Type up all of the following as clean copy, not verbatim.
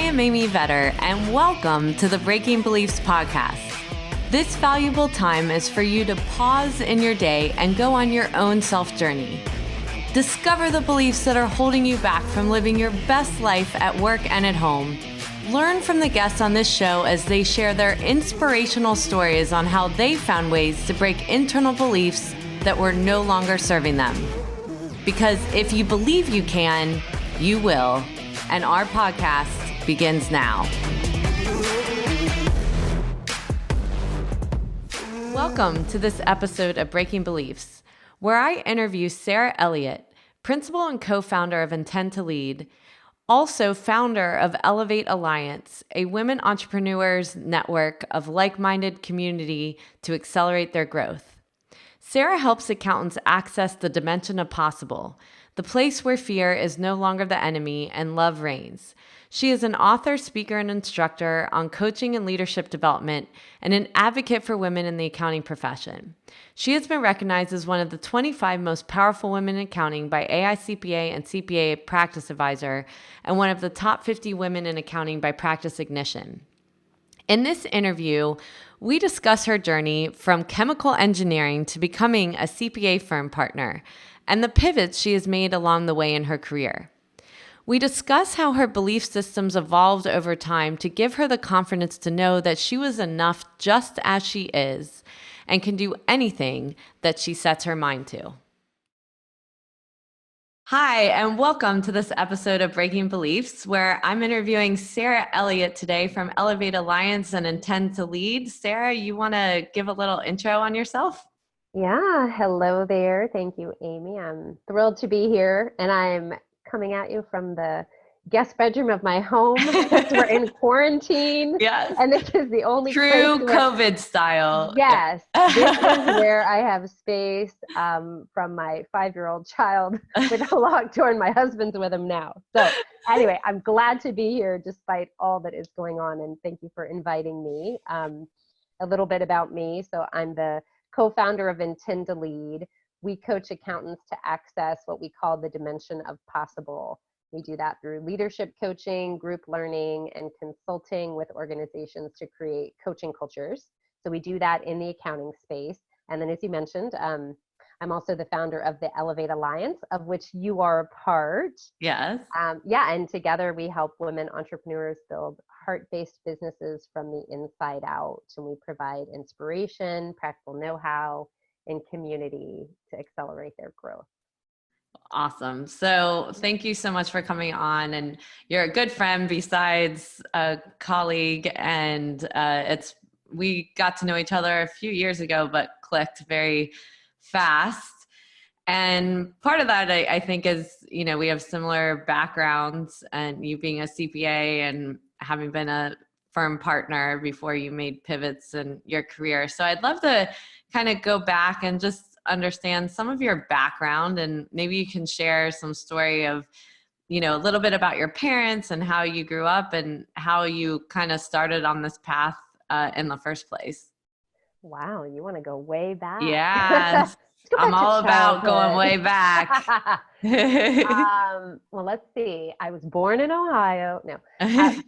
am Amy Vetter, and welcome to the Breaking Beliefs podcast. This valuable time is for you to pause in your day and go on your own self-journey. Discover the beliefs that are holding you back from living your best life at work and at home. Learn from the guests on this show as they share their inspirational stories on how they found ways to break internal beliefs that were no longer serving them. Because if you believe you can, you will. And our podcast begins now. Welcome to this episode of Breaking Beliefs, where I interview Sarah Elliott, principal and co-founder of Intend to Lead, also founder of Ellivate Alliance, a women entrepreneurs network of like-minded community to accelerate their growth. Sarah helps accountants access the dimension of possible, the place where fear is no longer the enemy and love reigns. She is an author, speaker, and instructor on coaching and leadership development and an advocate for women in the accounting profession. She has been recognized as one of the 25 most powerful women in accounting by AICPA and CPA Practice Advisor and one of the top 50 women in accounting by Practice Ignition. In this interview, we discuss her journey from chemical engineering to becoming a CPA Firm Partner and the pivots she has made along the way in her career. We discuss how her belief systems evolved over time to give her the confidence to know that she was enough just as she is and can do anything that she sets her mind to. Hi, and welcome to this episode of Breaking Beliefs, where I'm interviewing Sarah Elliott today from Ellivate Alliance and Intend to Lead. Sarah, you want to give a little intro on yourself? Yeah, hello there. Thank you, Amy. I'm thrilled to be here, and I'm coming at you from the guest bedroom of my home because we're in quarantine. Yes. And this is the only true place COVID style. Yes, this is where I have space from my 5-year-old child with a locked door, and my husband's with him now. So anyway, I'm glad to be here despite all that is going on, and thank you for inviting me. A little bit about me. So I'm the co-founder of Intend to Lead. We coach accountants to access what we call the dimension of possible. We do that through leadership coaching, group learning, and consulting with organizations to create coaching cultures. So we do that in the accounting space. And then, as you mentioned, I'm also the founder of the Ellivate Alliance, of which you are a part. Yes. And together we help women entrepreneurs build heart-based businesses from the inside out. And we provide inspiration, practical know-how, and community to accelerate their growth. Awesome. So thank you so much for coming on. And you're a good friend besides a colleague. And we got to know each other a few years ago, but clicked very fast. And part of that, I think, is, we have similar backgrounds, and you being a CPA and having been a firm partner before you made pivots in your career. So I'd love to kind of go back and just understand some of your background, and maybe you can share some story of, a little bit about your parents and how you grew up and how you kind of started on this path in the first place. Wow, you want to go way back? Yes. I'm all about going way back. Well, let's see. I was born in Ohio. No,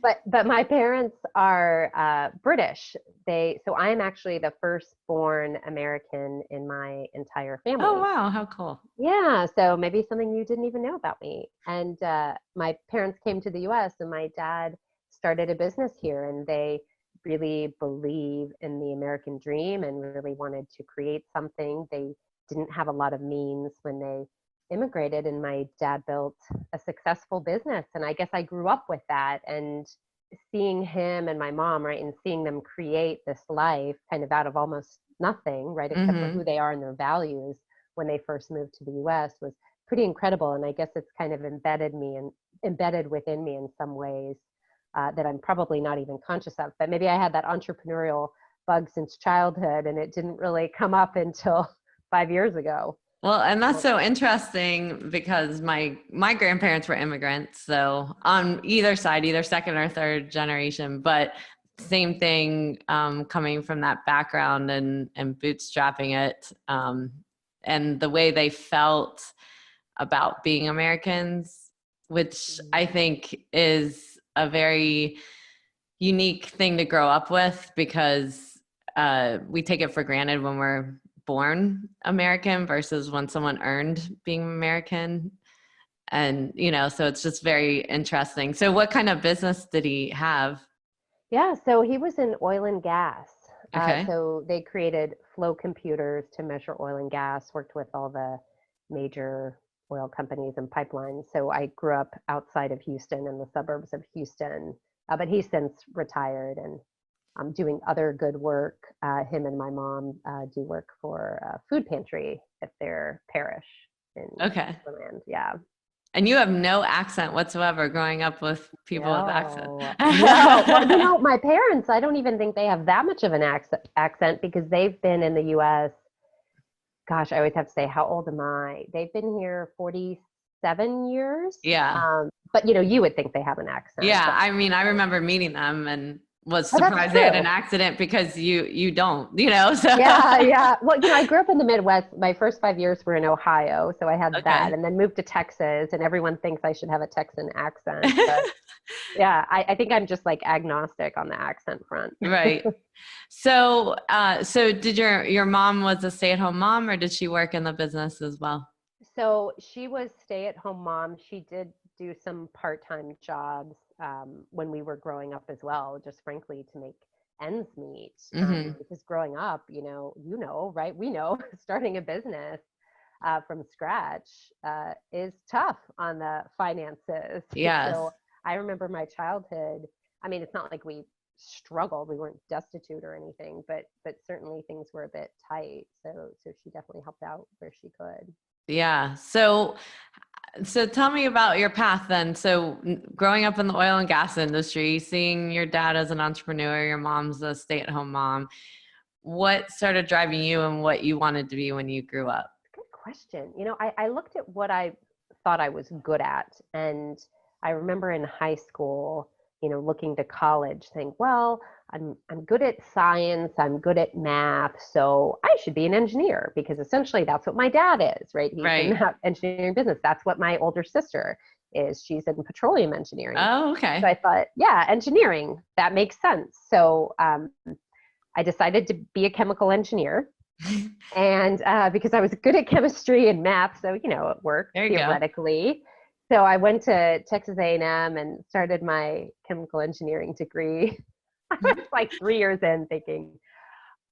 but my parents are British. So I'm actually the firstborn American in my entire family. Oh, wow. How cool. Yeah. So maybe something you didn't even know about me. And my parents came to the US, and my dad started a business here, and they really believe in the American dream and really wanted to create something. They didn't have a lot of means when they immigrated, and my dad built a successful business. And I guess I grew up with that, and seeing him and my mom, right, and seeing them create this life kind of out of almost nothing, right, except for who they are and their values when they first moved to the US was pretty incredible. And I guess it's kind of embedded within me in some ways that I'm probably not even conscious of. But maybe I had that entrepreneurial bug since childhood, and it didn't really come up until 5 years ago. Well, and that's so interesting because my grandparents were immigrants. So on either side, either second or third generation, but same thing, coming from that background and bootstrapping it. And the way they felt about being Americans, which I think is a very unique thing to grow up with because we take it for granted when we're born American versus when someone earned being American. And, so it's just very interesting. So what kind of business did he have? Yeah, so he was in oil and gas. Okay. So they created flow computers to measure oil and gas, worked with all the major oil companies and pipelines. So I grew up outside of Houston in the suburbs of Houston, but he's since retired and doing other good work. Him and my mom do work for a food pantry at their parish in Okay. Switzerland. Yeah. And you have no accent whatsoever growing up with people with accent. No, no. Well, my parents, I don't even think they have that much of an accent because they've been in the U.S. Gosh, I always have to say, how old am I? They've been here 47 years. Yeah. But you would think they have an accent. Yeah. But, I mean, I remember meeting them and was that's surprised they had true. an accident because you don't, so. Yeah. Well, I grew up in the Midwest. My first 5 years were in Ohio, so I had that, Okay. and then moved to Texas, and everyone thinks I should have a Texan accent. But yeah, I think I'm just like agnostic on the accent front. Right. So, so did your mom was a stay-at-home mom or did she work in the business as well? So she was stay-at-home mom. She did do some part-time jobs when we were growing up as well, just frankly to make ends meet. Mm-hmm. Because growing up, right? We know starting a business from scratch is tough on the finances. Yes. So I remember my childhood. I mean, it's not like we struggled. We weren't destitute or anything, but certainly things were a bit tight. So she definitely helped out where she could. Yeah. So tell me about your path then. So growing up in the oil and gas industry, seeing your dad as an entrepreneur, your mom's a stay-at-home mom, what started driving you and what you wanted to be when you grew up? Good question. I looked at what I thought I was good at. And I remember in high school, looking to college, saying, well, I'm good at science, I'm good at math, so I should be an engineer because essentially that's what my dad is, right? He's in Right. that engineering business. That's what my older sister is. She's in petroleum engineering. Oh, So okay. I thought, yeah, engineering, that makes sense. So I decided to be a chemical engineer. And because I was good at chemistry and math, so it worked There you go. theoretically. So I went to Texas A&M and started my chemical engineering degree. I was like 3 years in thinking,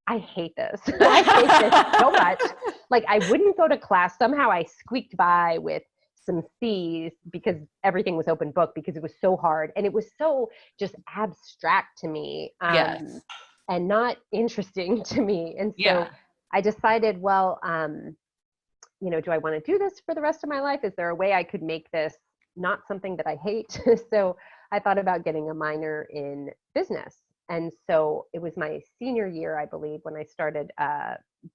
I hate this. I hate this so much. Like I wouldn't go to class. Somehow I squeaked by with some C's because everything was open book because it was so hard. And it was so just abstract to me Yes. and not interesting to me. And so Yeah. I decided, well, do I want to do this for the rest of my life? Is there a way I could make this not something that I hate? So I thought about getting a minor in business. And so it was my senior year, I believe, when I started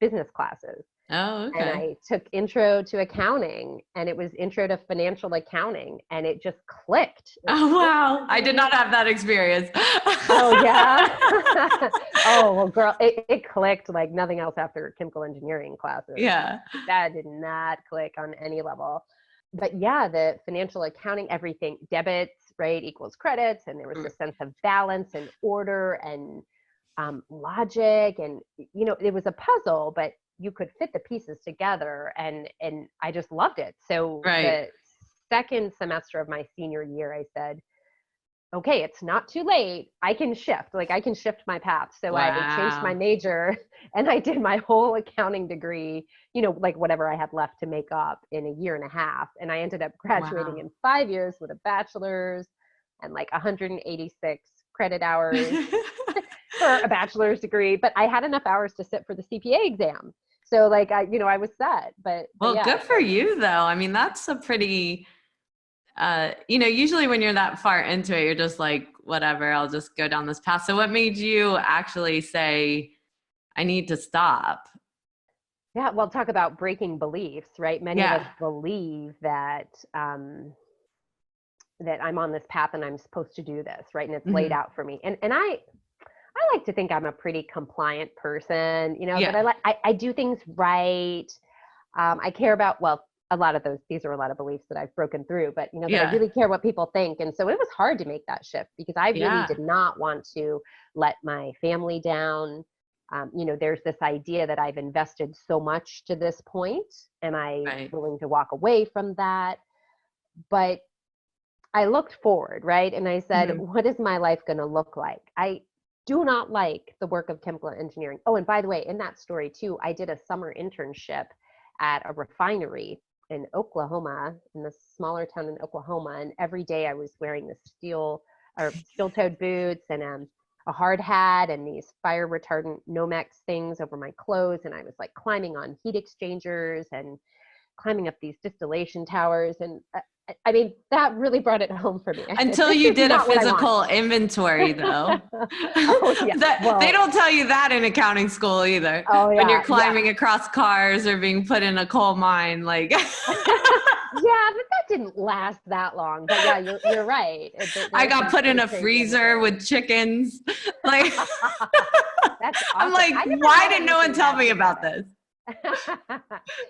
business classes. Oh, And okay. I took intro to accounting and it was intro to financial accounting and it just clicked. Oh, wow. I did not have that experience. Oh, yeah. Oh, well, girl, it clicked like nothing else after chemical engineering classes. Yeah. That did not click on any level. But yeah, the financial accounting, everything, debits, right, equals credits. And there was a sense of balance and order and logic. And, it was a puzzle, but you could fit the pieces together. And I just loved it. So Right. the second semester of my senior year, I said, okay, it's not too late. I can shift, like I can shift my path. So I changed my Wow. major and I did my whole accounting degree, like whatever I had left to make up in a year and a half. And I ended up graduating Wow. in 5 years with a bachelor's and like 186 credit hours for a bachelor's degree. But I had enough hours to sit for the CPA exam. So like I was set, but Well, yeah. good for you though. I mean, that's a pretty, usually when you're that far into it, you're just like, whatever, I'll just go down this path. So what made you actually say, I need to stop? Yeah, well, talk about breaking beliefs, right? Many of us Yeah. believe that that I'm on this path and I'm supposed to do this, right? And it's laid Hmm. out for me. And I like to think I'm a pretty compliant person, that Yeah. I do things right. I care about, well, these are a lot of beliefs that I've broken through, but that I Yeah. really care what people think. And so it was hard to make that shift because I really Yeah. did not want to let my family down. There's this idea that I've invested so much to this point. Am I Right. willing to walk away from that? But I looked forward, right? And I said, Mhm. what is my life going to look like? I do not like the work of chemical engineering. Oh, and by the way, in that story too, I did a summer internship at a refinery in Oklahoma, in this smaller town in Oklahoma. And every day I was wearing the steel-toed boots and a hard hat and these fire retardant Nomex things over my clothes. And I was like climbing on heat exchangers and climbing up these distillation towers. And I mean, that really brought it home for me. I said, Until this you is did a not what I want. physical inventory, though. Oh, yeah. They don't tell you that in accounting school either. Oh, When yeah. you're climbing across cars or being put in a coal mine, like. Yeah, but that didn't last that long. But yeah, you're right. I got put in a freezer with chickens. Like, That's I'm awesome. like, I never why had didn't no one anything tell bad me come about out of it. this?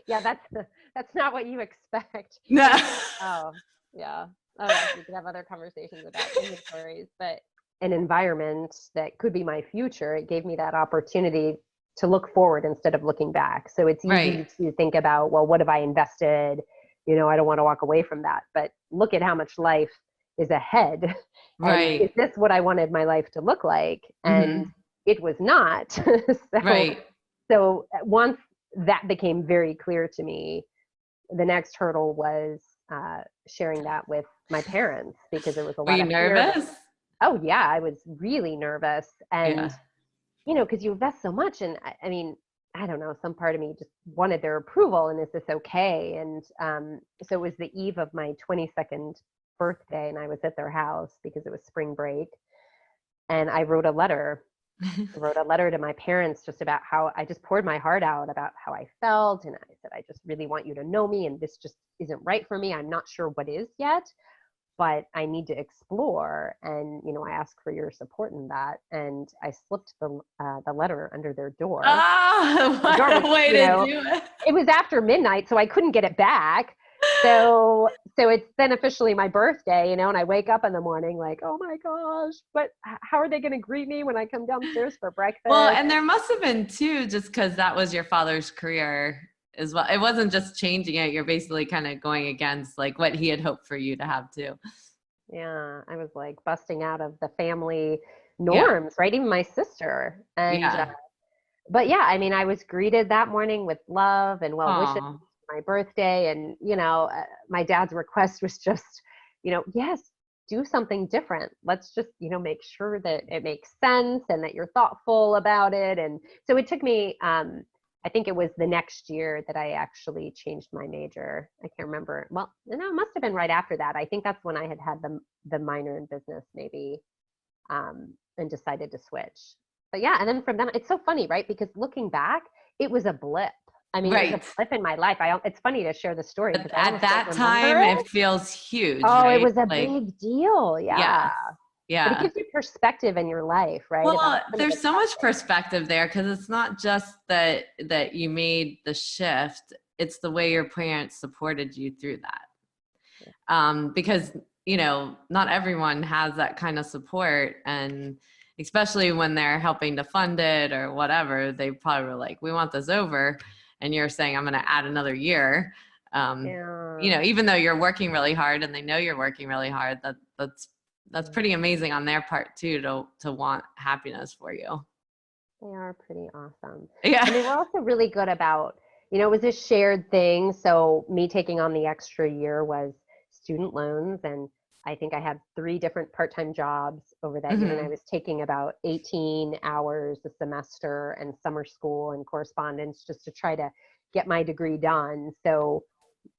Yeah, that's not what you expect. No. Oh, yeah. Oh, yeah. We could have other conversations about inventories, but an environment that could be my future, it gave me that opportunity to look forward instead of looking back. So it's easy Right. to think about, well, what have I invested? I don't want to walk away from that, but look at how much life is ahead. And is Right. this what I wanted my life to look like? And Mhm. it was not. Right. So once that became very clear to me, the next hurdle was sharing that with my parents because there was a Were lot you of fear. nervous? Oh yeah, I was really nervous. And Yeah. because you invest so much, and I mean, I don't know, some part of me just wanted their approval, and is this okay? And so it was the eve of my 22nd birthday, and I was at their house because it was spring break, and I wrote a letter. I wrote a letter to my parents just about how I just poured my heart out about how I felt, and I said, I just really want you to know me, and this just isn't right for me. I'm not sure what is yet, but I need to explore. And I ask for your support in that. And I slipped the letter under their door. Oh, The door what was, a way to do it. it was after midnight, so I couldn't get it back. So it's then officially my birthday, and I wake up in the morning like, oh my gosh, but how are they going to greet me when I come downstairs for breakfast? Well, and there must have been too, just because that was your father's career as well. It wasn't just changing it. You're basically kind of going against like what he had hoped for you to have too. Yeah, I was like busting out of the family Yeah. norms, right? Even my sister. And Yeah. but yeah, I mean, I was greeted that morning with love and well wishes Oh, for my birthday. And, my dad's request was just, yes, do something different. Let's just, make sure that it makes sense and that you're thoughtful about it. And so it took me, I think it was the next year that I actually changed my major. I can't remember. Well, it must have been right after that. I think that's when I had the minor in business maybe, and decided to switch. But yeah, and then from then, it's so funny, right? Because looking back, it was a blip. I mean, it was a right. blip in my life. It's funny to share the story because But I at almost don't that remember time, it it. feels huge, Oh, it right? was a Like, big deal. Yeah. yes. But it Yeah. gives you perspective in your life, right? About Well, some of the there's so tough much things. perspective there because it's not just that you made the shift, it's the way your parents supported you through that. Because not everyone has that kind of support, and especially when they're helping to fund it or whatever, they probably were like, we want this over, and you're saying I'm going to add another year. Yeah. Even though you're working really hard and they know you're working really hard, that's pretty amazing on their part too, to want happiness for you. They are pretty awesome. Yeah. And they were also really good about, it was a shared thing. So me taking on the extra year was student loans. And I think I had 3 different part-time jobs over that year. And I Mhm. was taking about 18 hours a semester and summer school and correspondence just to try to get my degree done. So,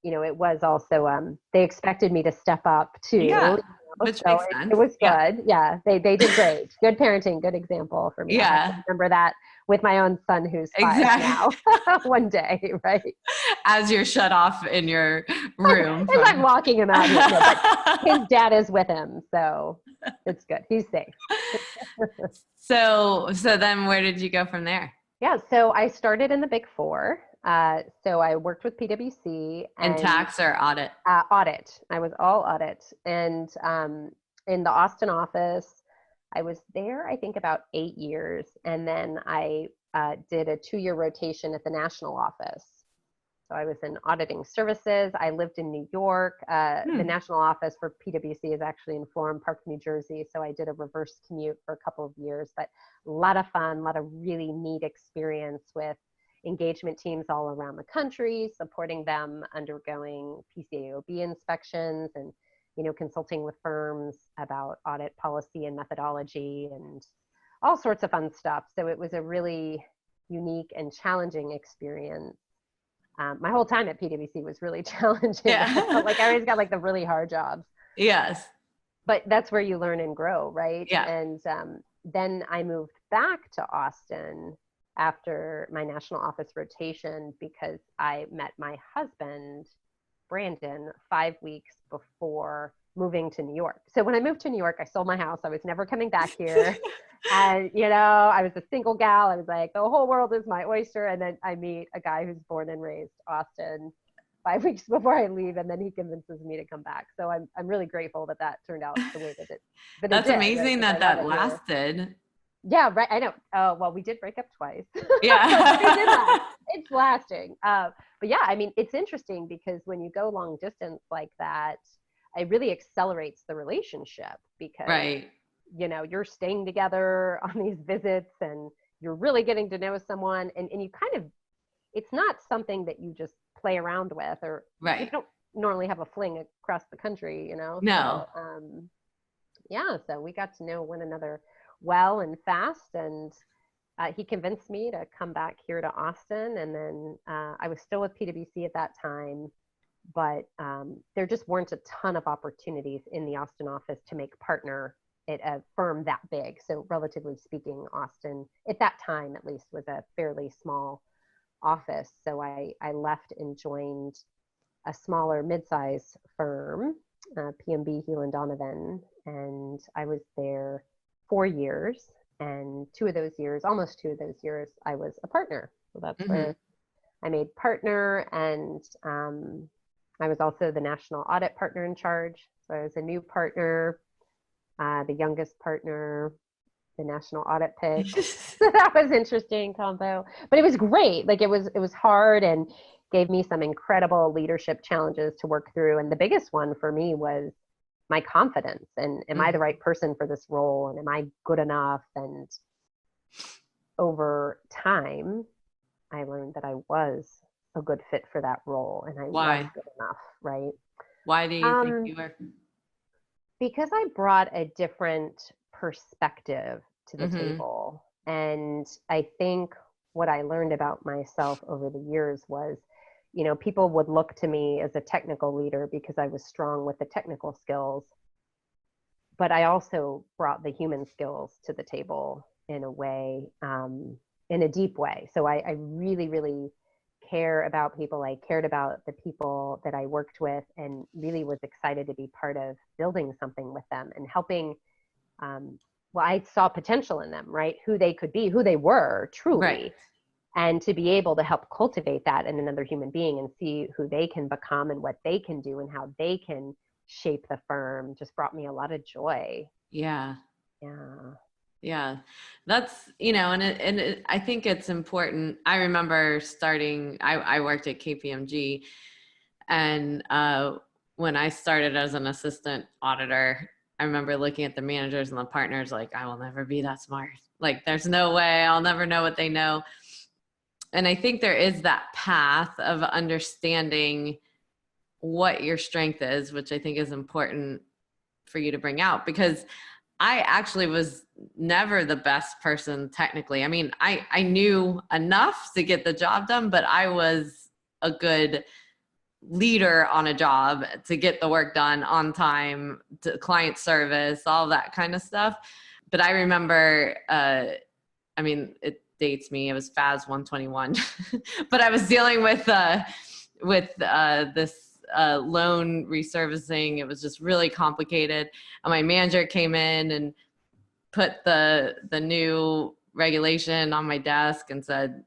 it was also, they expected me to step up too. Yeah, which So makes it sense. was Yeah. good. Yeah, they did great. Good parenting, good example for me. I'll have to Yeah, remember that with my own son who's 5 exactly. now one day, right? As you're shut off in your room As I'm from. walking him out here. No, but his dad is with him, so it's good. He's safe. So then where did you go from there? Yeah, so I started in the Big Four. So I worked with PwC In and tax or audit? audit. I was all audit. And in the Austin office, I was there, I think, about 8 years. And then I did a 2-year rotation at the national office. So I was in auditing services. I lived in New York. The national office for PwC is actually in Florham Park, New Jersey. So I did a reverse commute for a couple of years, but a lot of fun, a lot of really neat experience with engagement teams all around the country, supporting them undergoing PCAOB inspections and, consulting with firms about audit policy and methodology and all sorts of fun stuff. So it was a really unique and challenging experience. My whole time at PwC was really challenging. Yeah. I felt like I always got like the really hard jobs. Yes. But that's where you learn and grow, right? Yeah. And then I moved back to Austin after my national office rotation because I met my husband, Brandon, 5 weeks before moving to New York. So when I moved to New York, I sold my house. I was never coming back here. And, I was a single gal. I was like, the whole world is my oyster. And then I meet a guy who's born and raised Austin 5 weeks before I leave. And then he convinces me to come back. So I'm really grateful that turned out the way that it That's did, amazing, right? that lasted. Yeah, right. I know. Well, we did break up twice. Yeah. But we did that. It's lasting. But yeah, I mean, it's interesting because when you go long distance like that, it really accelerates the relationship because, Right. You're staying together on these visits and you're really getting to know someone and you kind of, it's not something that you just play around with or Right. you don't normally have a fling across the country, No. So, yeah, so we got to know one another well and fast, and he convinced me to come back here to Austin. And then I was still with PwC at that time, but there just weren't a ton of opportunities in the Austin office to make partner at a firm that big. So relatively speaking, Austin at that time at least was a fairly small office. So I left and joined a smaller mid-size firm, PMB Heel and Donovan, and I was there 4 years, and almost two of those years, I was a partner. So that's where I made partner, and I was also the national audit partner in charge. So I was a new partner, the youngest partner, the national audit pick. So that was interesting combo, but it was great. Like it was hard and gave me some incredible leadership challenges to work through. And the biggest one for me was my confidence and am I the right person for this role? And am I good enough? And over time, I learned that I was a good fit for that role and I was good enough, right? Why do you think you were? Because I brought a different perspective to the table. And I think what I learned about myself over the years was, people would look to me as a technical leader because I was strong with the technical skills, but I also brought the human skills to the table in a way, in a deep way. So I really, really care about people. I cared about the people that I worked with and really was excited to be part of building something with them and helping. I saw potential in them, right? Who they could be, who they were truly. Right. And to be able to help cultivate that in another human being and see who they can become and what they can do and how they can shape the firm just brought me a lot of joy. Yeah. Yeah. Yeah, that's, I think it's important. I remember I worked at KPMG, and when I started as an assistant auditor, I remember looking at the managers and the partners like, I will never be that smart. Like, there's no way I'll never know what they know. And I think there is that path of understanding what your strength is, which I think is important for you to bring out, because I actually was never the best person technically. I mean, I knew enough to get the job done, but I was a good leader on a job to get the work done on time, to client service, all that kind of stuff. But I remember, it dates me. It was FAS 121, but I was dealing with this loan reservicing. It was just really complicated. And my manager came in and put the new regulation on my desk and said,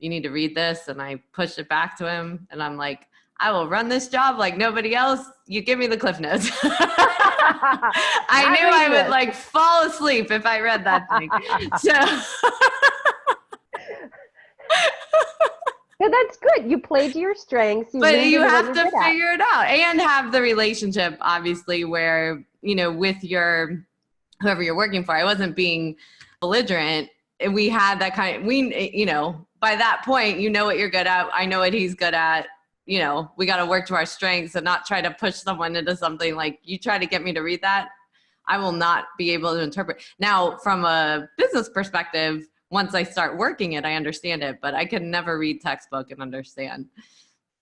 you need to read this. And I pushed it back to him and I'm like, I will run this job like nobody else. You give me the Cliff Notes. I knew I would like fall asleep if I read that thing. So yeah, that's good. You played to your strengths. But you have to figure it out and have the relationship, obviously, where, you know, with your, whoever you're working for, I wasn't being belligerent. And we had that kind of, you know, by that point, you know what you're good at. I know what he's good at. You know, we got to work to our strengths and not try to push someone into something. Like, you try to get me to read that, I will not be able to interpret. Now, from a business perspective, once I start working it, I understand it, but I can never read textbook and understand.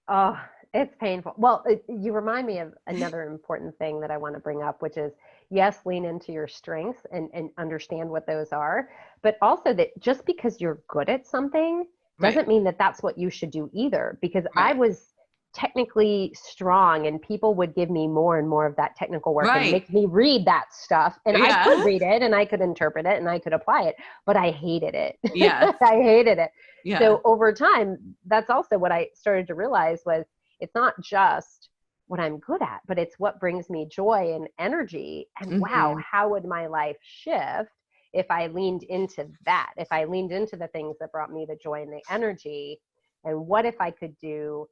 Oh, it's painful. Well, you remind me of another important thing that I want to bring up, which is, yes, lean into your strengths and understand what those are, but also that just because you're good at something doesn't mean that that's what you should do either, because I was technically strong and people would give me more and more of that technical work and make me read that stuff. And I could read it and I could interpret it and I could apply it, but I hated it. Yeah. I hated it. Yeah. So over time, that's also what I started to realize was it's not just what I'm good at, but it's what brings me joy and energy. And wow, how would my life shift if I leaned into that, if I leaned into the things that brought me the joy and the energy? And what if I could do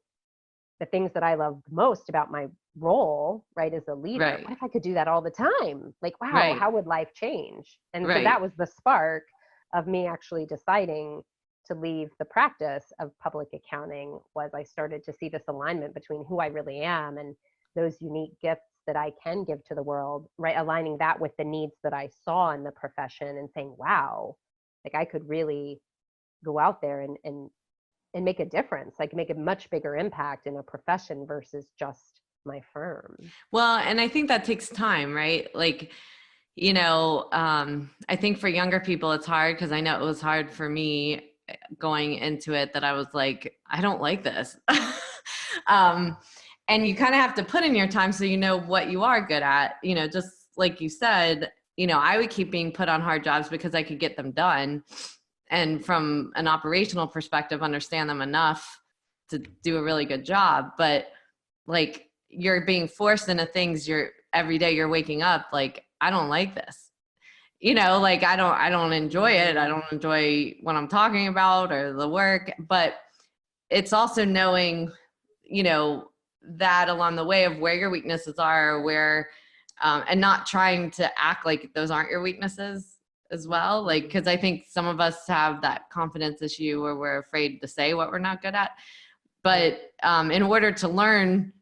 the things that I loved most about my role, right, as a leader? What if I could do that all the time? Like, wow, how would life change? And so that was the spark of me actually deciding to leave the practice of public accounting. Was I started to see this alignment between who I really am and those unique gifts that I can give to the world, right? Aligning that with the needs that I saw in the profession and saying, wow, like I could really go out there and make a difference, like make a much bigger impact in a profession versus just my firm. Well, and I think that takes time, right? Like, you know, I think for younger people, it's hard because I know it was hard for me going into it, that I was like, I don't like this. And you kind of have to put in your time so you know what you are good at, you know, just like you said, you know, I would keep being put on hard jobs because I could get them done. And from an operational perspective, understand them enough to do a really good job. But like, you're being forced into things every day you're waking up, like, I don't like this, you know, like, I don't enjoy it. I don't enjoy what I'm talking about or the work, but it's also knowing, you know, that along the way of where your weaknesses are, and not trying to act like those aren't your weaknesses as well. Like, because I think some of us have that confidence issue where we're afraid to say what we're not good at. But in order to learn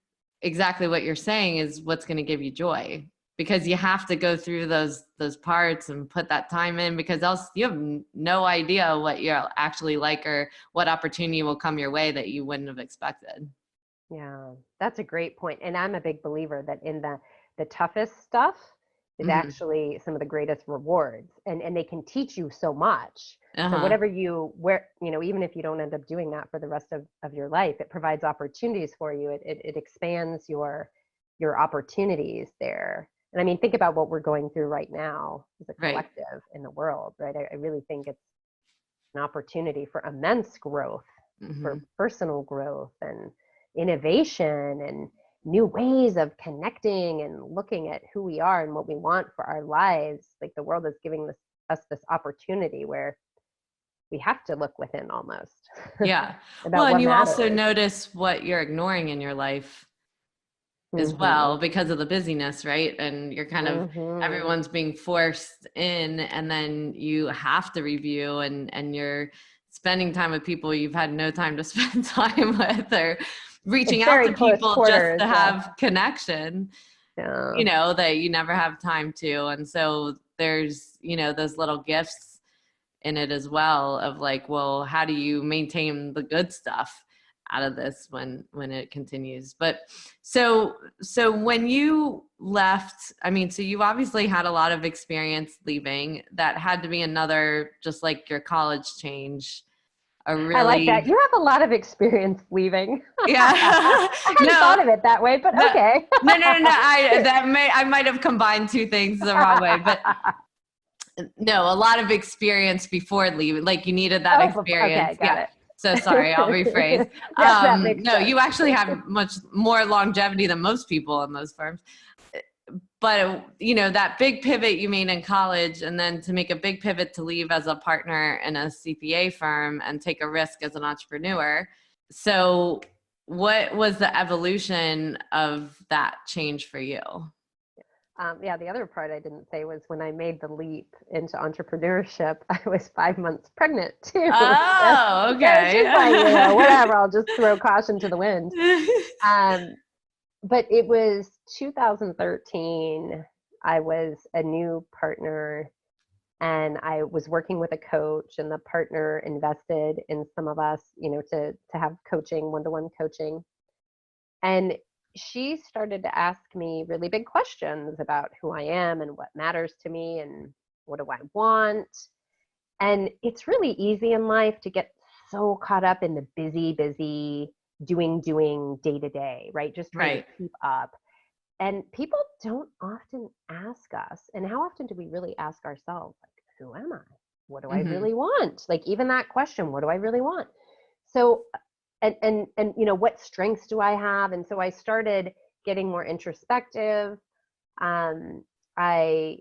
exactly what you're saying is what's going to give you joy, because you have to go through those parts and put that time in, because else you have no idea what you're actually like or what opportunity will come your way that you wouldn't have expected. Yeah, that's a great point. And I'm a big believer that in the toughest stuff is actually some of the greatest rewards, and they can teach you so much. So whatever you know, even if you don't end up doing that for the rest of your life, it provides opportunities for you. It expands your opportunities there. And I mean, think about what we're going through right now as a collective in the world, right? I really think it's an opportunity for immense growth, for personal growth and innovation and new ways of connecting and looking at who we are and what we want for our lives. Like, the world is giving us this opportunity where we have to look within almost. Yeah. Well, and you also notice what you're ignoring in your life as well because of the busyness, right? And you're kind of, everyone's being forced in, and then you have to review, and you're spending time with people you've had no time to spend time with, or reaching out to people just to have connection, you know, that you never have time to. And so there's, you know, those little gifts in it as well of like, well, how do you maintain the good stuff out of this when it continues? But so when you left, I mean, so you obviously had a lot of experience leaving. That had to be another, just like your college change. I like that. You have a lot of experience leaving. Yeah. I hadn't thought of it that way, but okay. No. I might have combined two things the wrong way, but no, a lot of experience before leaving. Like, you needed that experience. Okay, got it. So sorry, I'll rephrase. Yeah, that makes No, sense. you actually have much more longevity than most people in those firms. But, that big pivot you made in college, and then to make a big pivot to leave as a partner in a CPA firm and take a risk as an entrepreneur. So what was the evolution of that change for you? Yeah, the other part I didn't say was when I made the leap into entrepreneurship, I was 5 months pregnant too. Oh, So it's okay. just like, whatever, I'll just throw caution to the wind. But it was 2013. I was a new partner and I was working with a coach, and the partner invested in some of us, to have coaching, one-to-one coaching. And she started to ask me really big questions about who I am and what matters to me and what do I want. And it's really easy in life to get so caught up in the busy, doing day to day, right? Just trying Right. to keep up. And people don't often ask us. And how often do we really ask ourselves, like, who am I? What do I really want? Like, even that question, what do I really want? So, and what strengths do I have? And so I started getting more introspective. I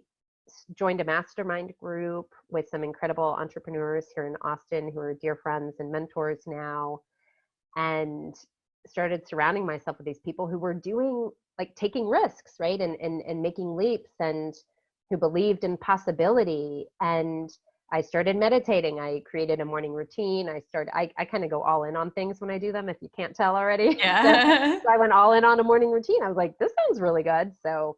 joined a mastermind group with some incredible entrepreneurs here in Austin who are dear friends and mentors now, and started surrounding myself with these people who were doing, like, taking risks, right? And making leaps, and who believed in possibility. And I started meditating. I created a morning routine. I kind of go all in on things when I do them, if you can't tell already. Yeah. So I went all in on a morning routine. I was like, this sounds really good. So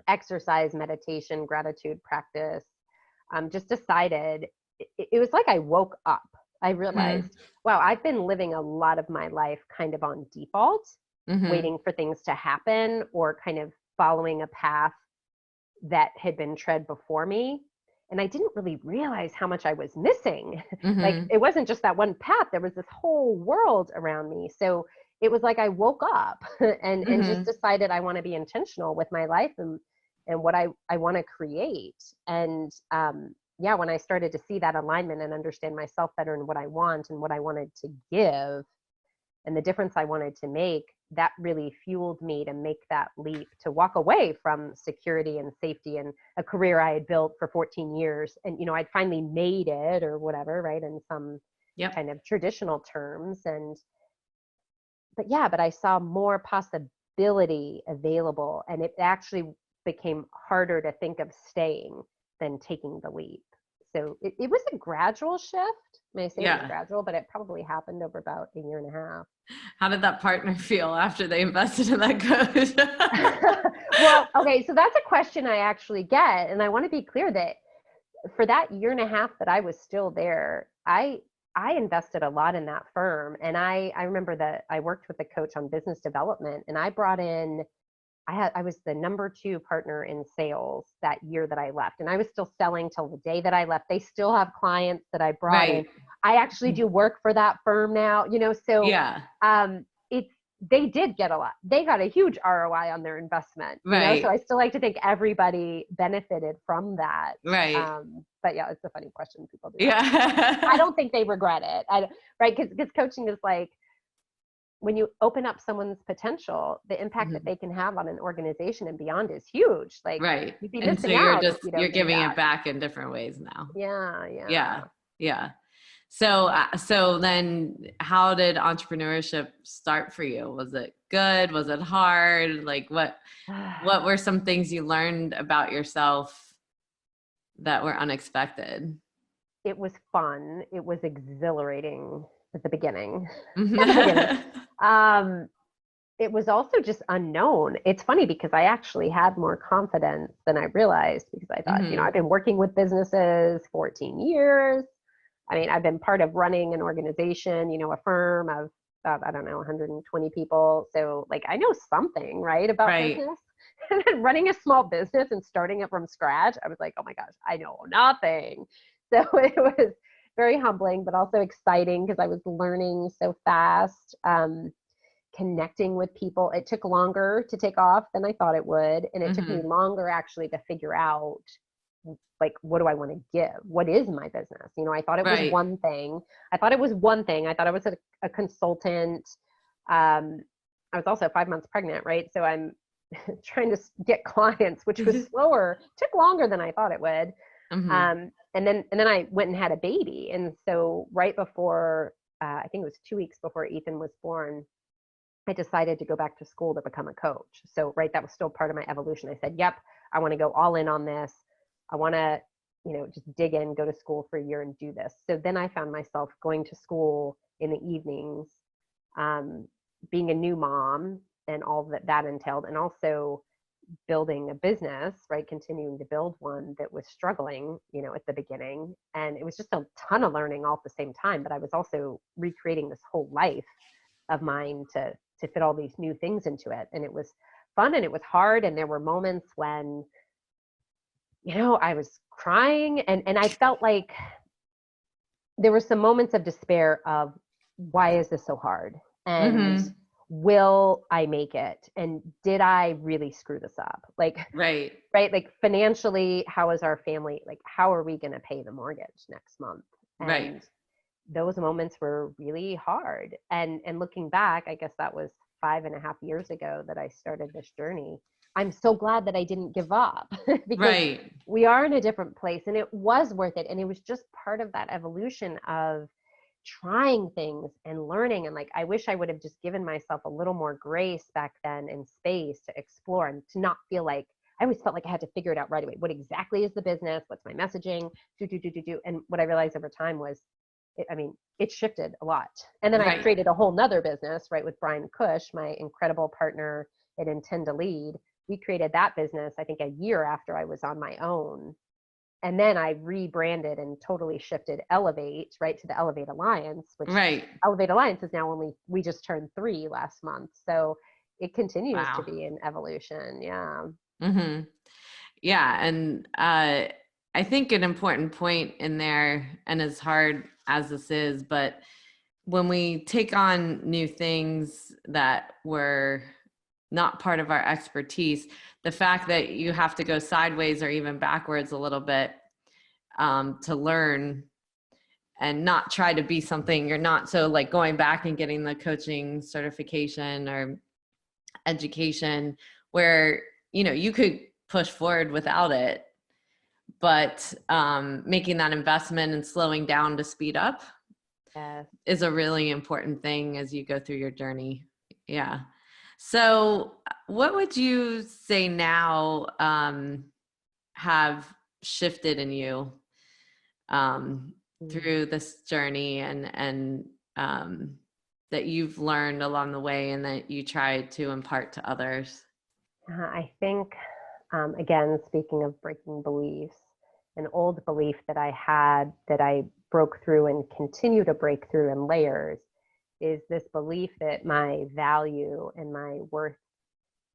exercise, meditation, gratitude practice, just decided it was like I woke up. I realized, wow, I've been living a lot of my life kind of on default, waiting for things to happen or kind of following a path that had been tread before me. And I didn't really realize how much I was missing. Like, it wasn't just that one path, there was this whole world around me. So it was like I woke up and just decided I want to be intentional with my life and what I want to create. And yeah, when I started to see that alignment and understand myself better and what I want and what I wanted to give and the difference I wanted to make, that really fueled me to make that leap, to walk away from security and safety and a career I had built for 14 years. And, I'd finally made it or whatever, right, in some kind of traditional terms. But I saw more possibility available, and it actually became harder to think of staying than taking the leap. So it was a gradual shift. May I say it was gradual, but it probably happened over about a year and a half. How did that partner feel after they invested in that coach? Well, okay, so that's a question I actually get. And I want to be clear that for that year and a half that I was still there, I invested a lot in that firm. And I remember that I worked with a coach on business development, and I brought in, I was the number 2 partner in sales that year that I left. And I was still selling till the day that I left. They still have clients that I brought in. I actually do work for that firm now, so they did get a lot. They got a huge ROI on their investment, so I still like to think everybody benefited from that. But yeah, it's a funny question people do. I don't think they regret it. Right. Because coaching is like, when you open up someone's potential, the impact that they can have on an organization and beyond is huge. Like, you'd be missing out if you don't you're do giving that. it back in different ways now. Yeah. So then how did entrepreneurship start for you? Was it good? Was it hard? Like, what were some things you learned about yourself that were unexpected? It was fun. It was exhilarating at the beginning. It was also just unknown. It's funny because I actually had more confidence than I realized, because I thought, I've been working with businesses 14 years. I mean, I've been part of running an organization, a firm of, I don't know, 120 people. So, like, I know something, right, about business. And then running a small business and starting it from scratch, I was like, oh my gosh, I know nothing. So it was very humbling, but also exciting because I was learning so fast, connecting with people. It took longer to take off than I thought it would. And it took me longer actually to figure out like, what do I want to give? What is my business? You know, I thought it was Right. one thing. I thought I was a consultant. I was also 5 months pregnant, right? So I'm trying to get clients, which was slower, took longer than I thought it would. Hmm. And then I went and had a baby. And so right before, I think it was 2 weeks before Ethan was born, I decided to go back to school to become a coach. So, right, that was still part of my evolution. I said, yep, I want to go all in on this. I want to, just dig in, go to school for a year and do this. So then I found myself going to school in the evenings, um, being a new mom and all that entailed, and also building a business, right? Continuing to build one that was struggling, at the beginning. And it was just a ton of learning all at the same time. But I was also recreating this whole life of mine to fit all these new things into it. And it was fun and it was hard. And there were moments when, I was crying and I felt like there were some moments of despair of why is this so hard? And Hmm. will I make it? And did I really screw this up? Like, Right. right? Like financially, how is our family? Like, how are we going to pay the mortgage next month? Right. And those moments were really hard. And looking back, I guess that was 5.5 years ago that I started this journey. I'm so glad that I didn't give up because Right. we are in a different place and it was worth it. And it was just part of that evolution of trying things and learning. And like, I wish I would have just given myself a little more grace back then and space to explore and to not feel like I always felt like I had to figure it out right away. What exactly is the business? What's my messaging? Do. And what I realized over time was, it shifted a lot. And then I Right. created a whole nother business, right, with Brian Cush, my incredible partner at Intend to Lead. We created that business, I think, a year after I was on my own. And then I rebranded and totally shifted Ellivate, right, to the Ellivate Alliance, which Right. Ellivate Alliance is now we just turned 3 last month. So it continues to Wow. be an evolution. Yeah. Hmm. Yeah. And I think an important point in there, and as hard as this is, but when we take on new things that were not part of our expertise, the fact that you have to go sideways or even backwards a little bit to learn and not try to be something you're not. So like going back and getting the coaching certification or education where, you could push forward without it, but making that investment and slowing down to speed up Yes. is a really important thing as you go through your journey. Yeah. So what would you say now have shifted in you Mm. through this journey and that you've learned along the way and that you try to impart to others? I think, again, speaking of breaking beliefs, an old belief that I had that I broke through and continue to break through in layers is this belief that my value and my worth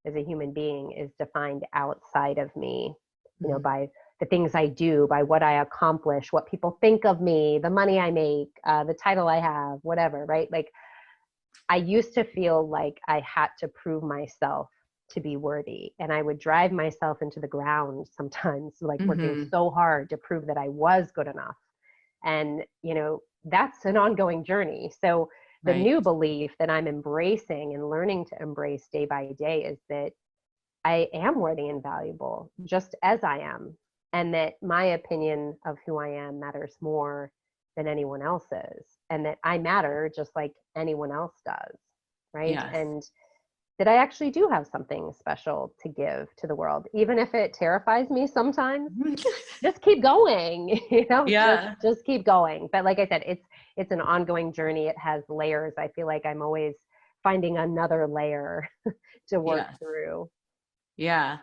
as a human being is defined outside of me, Mhm. by the things I do, by what I accomplish, what people think of me, the money I make, the title I have, whatever, right? Like, I used to feel like I had to prove myself to be worthy. And I would drive myself into the ground sometimes, like working Mhm. so hard to prove that I was good enough. And, that's an ongoing journey. So the Right. new belief that I'm embracing and learning to embrace day by day is that I am worthy and valuable just as I am. And that my opinion of who I am matters more than anyone else's. And that I matter just like anyone else does. Right. Yes. And that I actually do have something special to give to the world, even if it terrifies me sometimes. Just keep going, Yeah. just keep going. But like I said, it's an ongoing journey. It has layers. I feel like I'm always finding another layer to work Yes. through. Yeah.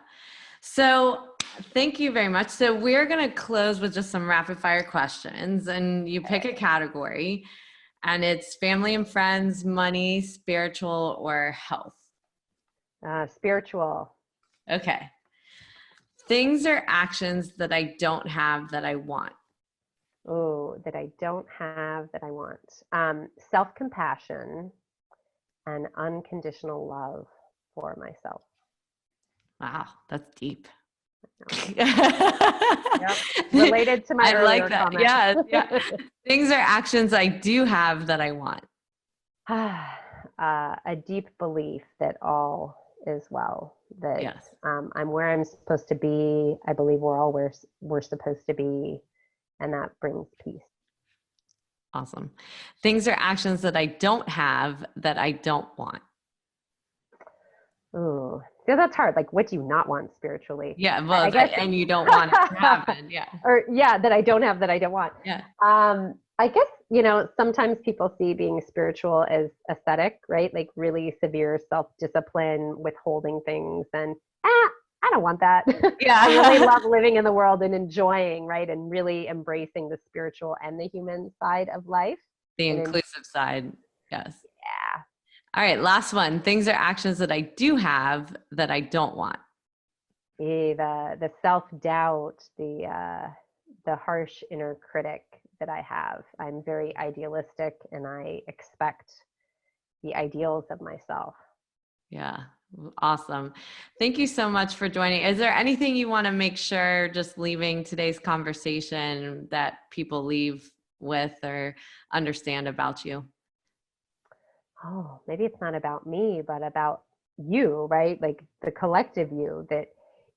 So thank you very much. So we're going to close with just some rapid fire questions, and you pick a category, and it's family and friends, money, spiritual, or health. Spiritual. Okay. Things or actions that I don't have that I want. Oh, that I don't have that I want. Self-compassion and unconditional love for myself. Wow, that's deep. Yep. Related to my I like earlier that. comment. Yeah, yeah. Things are actions I do have that I want. A deep belief that all is well, that Yes. I'm where I'm supposed to be. I believe we're all where we're supposed to be, and that brings peace. Awesome. Things are actions that I don't have that I don't want. Ooh, yeah, that's hard. Like, what do you not want spiritually? Yeah, I well, guess, and you don't want it to happen. Yeah. or yeah, that I don't have that I don't want. Yeah. I guess, sometimes people see being spiritual as ascetic, right? Like really severe self-discipline, withholding things, and I don't want that. I really Yeah. love living in the world and enjoying, right? And really embracing the spiritual and the human side of life. The And inclusive side. Yes. yeah, All right, last one. Things are actions that I do have that I don't want. the self-doubt, the harsh inner critic that I have. I'm very idealistic and I expect the ideals of myself. Yeah. Awesome. Thank you so much for joining. Is there anything you want to make sure, just leaving today's conversation, that people leave with or understand about you? Oh, maybe it's not about me, but about you, right? Like the collective you, that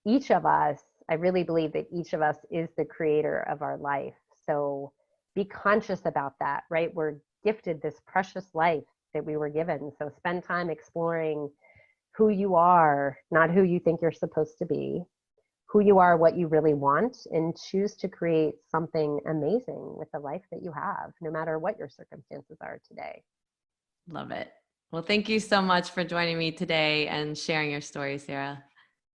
each of us, I really believe that each of us is the creator of our life. So be conscious about that, right? We're gifted this precious life that we were given. So spend time exploring who you are, not who you think you're supposed to be, who you are, what you really want, and choose to create something amazing with the life that you have, no matter what your circumstances are today. Love it. Well, thank you so much for joining me today and sharing your story, Sarah.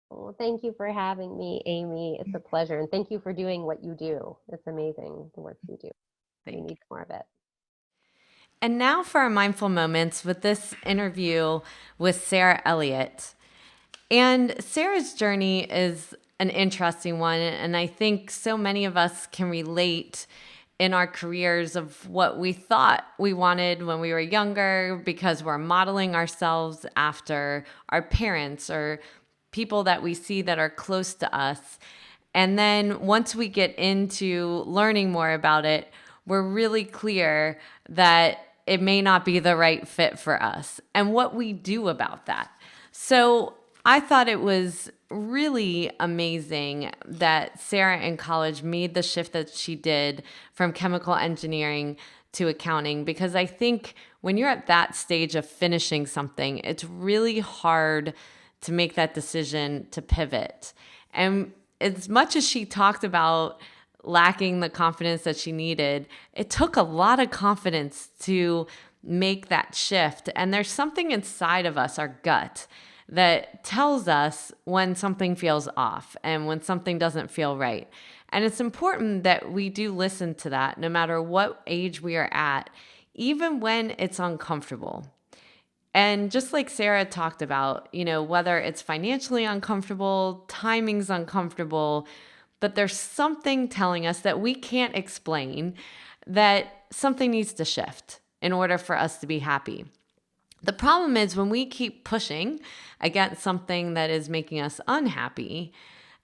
Well, thank you for having me, Amy. It's a pleasure. And thank you for doing what you do. It's amazing the work you do. We Thank you. need more of it. And now for our mindful moments with this interview with Sarah Elliott. And Sarah's journey is an interesting one. And I think so many of us can relate in our careers of what we thought we wanted when we were younger, because we're modeling ourselves after our parents or people that we see that are close to us. And then once we get into learning more about it, we're really clear that it may not be the right fit for us and what we do about that. So I thought it was really amazing that Sarah in college made the shift that she did from chemical engineering to accounting, because I think when you're at that stage of finishing something, it's really hard to make that decision to pivot. And as much as she talked about lacking the confidence that she needed, it took a lot of confidence to make that shift. And there's something inside of us, our gut, that tells us when something feels off and when something doesn't feel right. And it's important that we do listen to that no matter what age we are at, even when it's uncomfortable. And just like Sarah talked about, whether it's financially uncomfortable, timing's uncomfortable, but there's something telling us that we can't explain, that something needs to shift in order for us to be happy. The problem is when we keep pushing against something that is making us unhappy,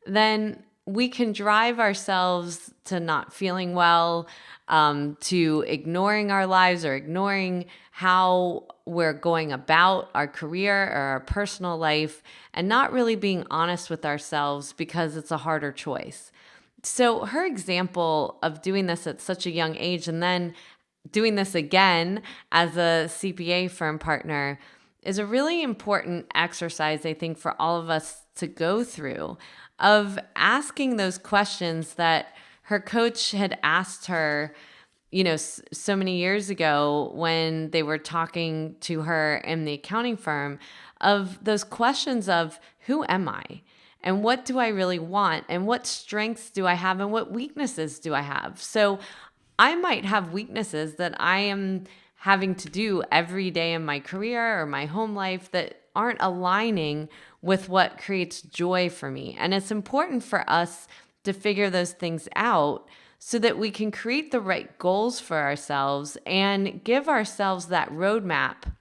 then we can drive ourselves to not feeling well, to ignoring our lives or ignoring how we're going about our career or our personal life, and not really being honest with ourselves because it's a harder choice. So her example of doing this at such a young age and then doing this again as a CPA firm partner is a really important exercise, I think, for all of us to go through, of asking those questions that her coach had asked her, so many years ago when they were talking to her in the accounting firm, of those questions of who am I? And what do I really want? And what strengths do I have? And what weaknesses do I have? So I might have weaknesses that I am having to do every day in my career or my home life that aren't aligning with what creates joy for me. And it's important for us to figure those things out so that we can create the right goals for ourselves and give ourselves that roadmap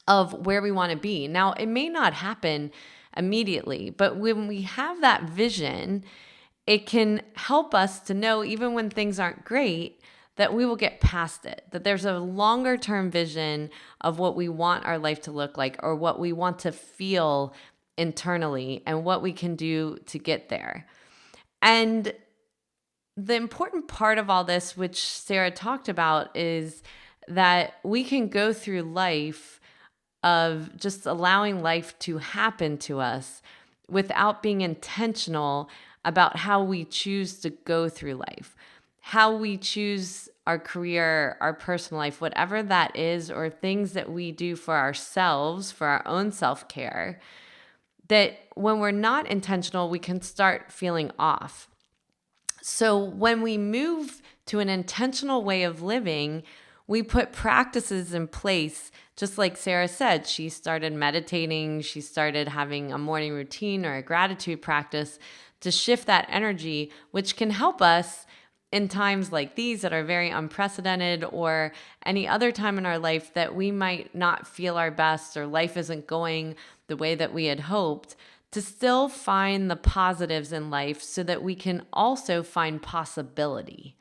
of where we want to be. Now, it may not happen immediately. But when we have that vision, it can help us to know, even when things aren't great, that we will get past it, that there's a longer term vision of what we want our life to look like, or what we want to feel internally, and what we can do to get there. And the important part of all this, which Sarah talked about, is that we can go through life of just allowing life to happen to us without being intentional about how we choose to go through life, how we choose our career, our personal life, whatever that is, or things that we do for ourselves, for our own self-care, that when we're not intentional, we can start feeling off. So when we move to an intentional way of living, we put practices in place. Just like Sarah said, she started meditating, she started having a morning routine or a gratitude practice to shift that energy, which can help us in times like these that are very unprecedented, or any other time in our life that we might not feel our best, or life isn't going the way that we had hoped, to still find the positives in life so that we can also find possibility.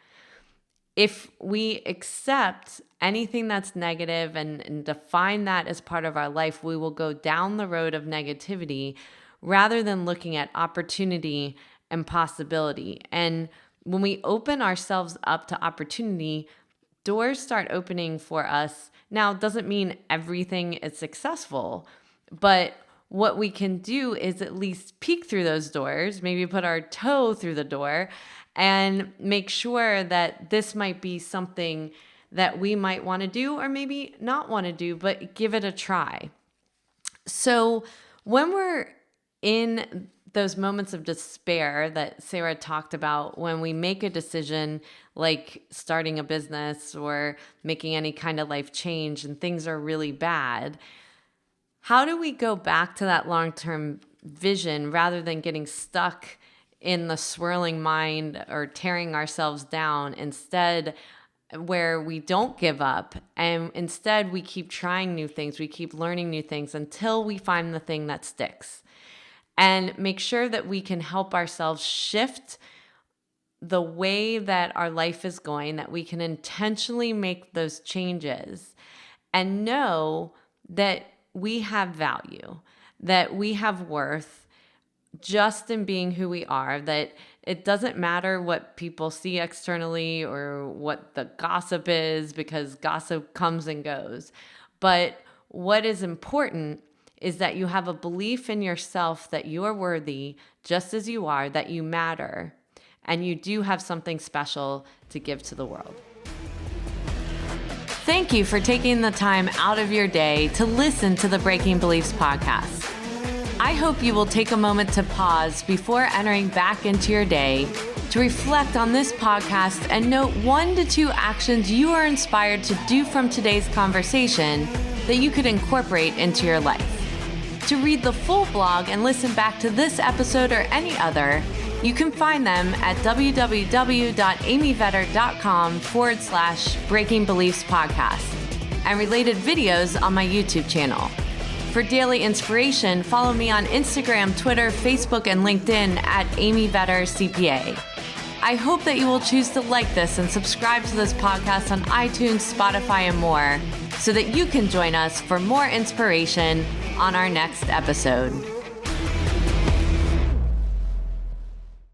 If we accept anything that's negative and define that as part of our life, we will go down the road of negativity rather than looking at opportunity and possibility. And when we open ourselves up to opportunity, doors start opening for us. Now, it doesn't mean everything is successful, but what we can do is at least peek through those doors, maybe put our toe through the door, and make sure that this might be something that we might want to do, or maybe not want to do, but give it a try. So when we're in those moments of despair that Sarah talked about, when we make a decision like starting a business or making any kind of life change and things are really bad, how do we go back to that long-term vision rather than getting stuck in the swirling mind or tearing ourselves down? Instead, where we don't give up, and instead we keep trying new things, we keep learning new things until we find the thing that sticks. And make sure that we can help ourselves shift the way that our life is going, that we can intentionally make those changes and know that we have value, that we have worth just in being who we are, that it doesn't matter what people see externally or what the gossip is, because gossip comes and goes. But what is important is that you have a belief in yourself that you are worthy just as you are, that you matter, and you do have something special to give to the world. Thank you for taking the time out of your day to listen to the Breaking Beliefs podcast. I hope you will take a moment to pause before entering back into your day to reflect on this podcast and note 1 to 2 actions you are inspired to do from today's conversation that you could incorporate into your life. To read the full blog and listen back to this episode or any other, you can find them at www.amyvetter.com/Breaking Beliefs podcast and related videos on my YouTube channel. For daily inspiration, follow me on Instagram, Twitter, Facebook, and LinkedIn at Amy Vetter CPA. I hope that you will choose to like this and subscribe to this podcast on iTunes, Spotify, and more, so that you can join us for more inspiration on our next episode.